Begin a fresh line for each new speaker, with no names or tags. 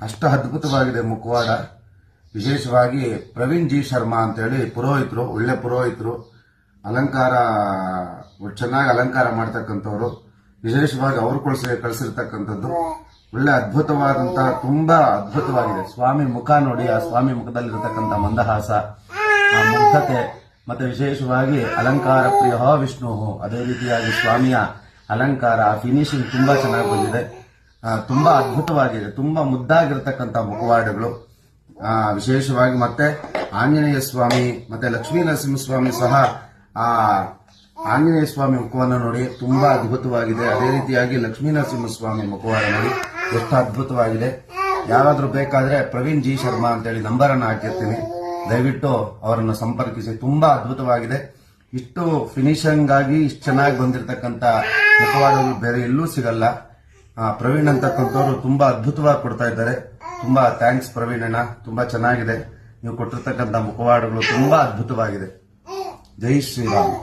ಅಷ್ಟು ಅದ್ಭುತವಾಗಿದೆ ಮುಖವಾಡ. ವಿಶೇಷವಾಗಿ ಪ್ರವೀಣ್ ಜಿ ಶರ್ಮಾ ಅಂತೇಳಿ ಪುರೋಹಿತರು, ಒಳ್ಳೆ ಪುರೋಹಿತರು, ಅಲಂಕಾರ ಚೆನ್ನಾಗಿ ಅಲಂಕಾರ ಮಾಡ್ತಕ್ಕಂಥವ್ರು. ವಿಶೇಷವಾಗಿ ಅವರು ಕಳಿಸಿರ್ತಕ್ಕಂಥದ್ದು ಒಳ್ಳೆ ಅದ್ಭುತವಾದಂತಹ, ತುಂಬಾ ಅದ್ಭುತವಾಗಿದೆ. ಸ್ವಾಮಿ ಮುಖ ನೋಡಿ, ಆ ಸ್ವಾಮಿ ಮುಖದಲ್ಲಿರತಕ್ಕಂಥ ಮಂದಹಾಸ, ಆ ಮುಗ್ಧತೆ, ಮತ್ತೆ ವಿಶೇಷವಾಗಿ ಅಲಂಕಾರ ಪ್ರಿಯ ವಿಷ್ಣು, ಅದೇ ರೀತಿಯಾಗಿ ಸ್ವಾಮಿಯ ಅಲಂಕಾರ, ಫಿನಿಶಿಂಗ್ ತುಂಬಾ ಚೆನ್ನಾಗಿ ಬಂದಿದೆ. ತುಂಬಾ ಅದ್ಭುತವಾಗಿದೆ. ತುಂಬಾ ಮುದ್ದಾಗಿರ್ತಕ್ಕಂಥ ಮುಖವಾಡಗಳು. ವಿಶೇಷವಾಗಿ ಮತ್ತೆ ಆಂಜನೇಯ ಸ್ವಾಮಿ ಮತ್ತೆ ಲಕ್ಷ್ಮೀ ನರಸಿಂಹಸ್ವಾಮಿ ಸಹ ಆ ಆಂಜನೇಯ ಸ್ವಾಮಿ ಮುಖವನ್ನು ನೋಡಿ ತುಂಬಾ ಅದ್ಭುತವಾಗಿದೆ. ಅದೇ ರೀತಿಯಾಗಿ ಲಕ್ಷ್ಮೀ ನರಸಿಂಹಸ್ವಾಮಿ ಮುಖವಾಡ ನೋಡಿ ಎಷ್ಟು ಅದ್ಭುತವಾಗಿದೆ. ಯಾರಾದ್ರೂ ಬೇಕಾದ್ರೆ ಪ್ರವೀಣ್ ಜಿ ಶರ್ಮಾ ಅಂತೇಳಿ ನಂಬರ್ ಅನ್ನು ಹಾಕಿರ್ತೀನಿ, ದಯವಿಟ್ಟು ಅವರನ್ನು ಸಂಪರ್ಕಿಸಿ. ತುಂಬಾ ಅದ್ಭುತವಾಗಿದೆ. ಇಷ್ಟು ಫಿನಿಶಿಂಗ್ ಆಗಿ ಇಷ್ಟು ಚೆನ್ನಾಗಿ ಬಂದಿರತಕ್ಕಂತ ಮುಖವಾಡಗಳು ಬೇರೆ ಎಲ್ಲೂ ಸಿಗಲ್ಲ. ಪ್ರವೀಣ್ ಅಂತಕ್ಕಂಥವ್ರು ತುಂಬಾ ಅದ್ಭುತವಾಗಿ ಕೊಡ್ತಾ ಇದ್ದಾರೆ. ತುಂಬಾ ಥ್ಯಾಂಕ್ಸ್ ಪ್ರವೀಣ್ ಅಣ್ಣ, ತುಂಬಾ ಚೆನ್ನಾಗಿದೆ. ನೀವು ಕೊಟ್ಟಿರ್ತಕ್ಕಂಥ ಮುಖವಾಡಗಳು ತುಂಬಾ ಅದ್ಭುತವಾಗಿದೆ. ಜೈ ಶ್ರೀರಾಮ್.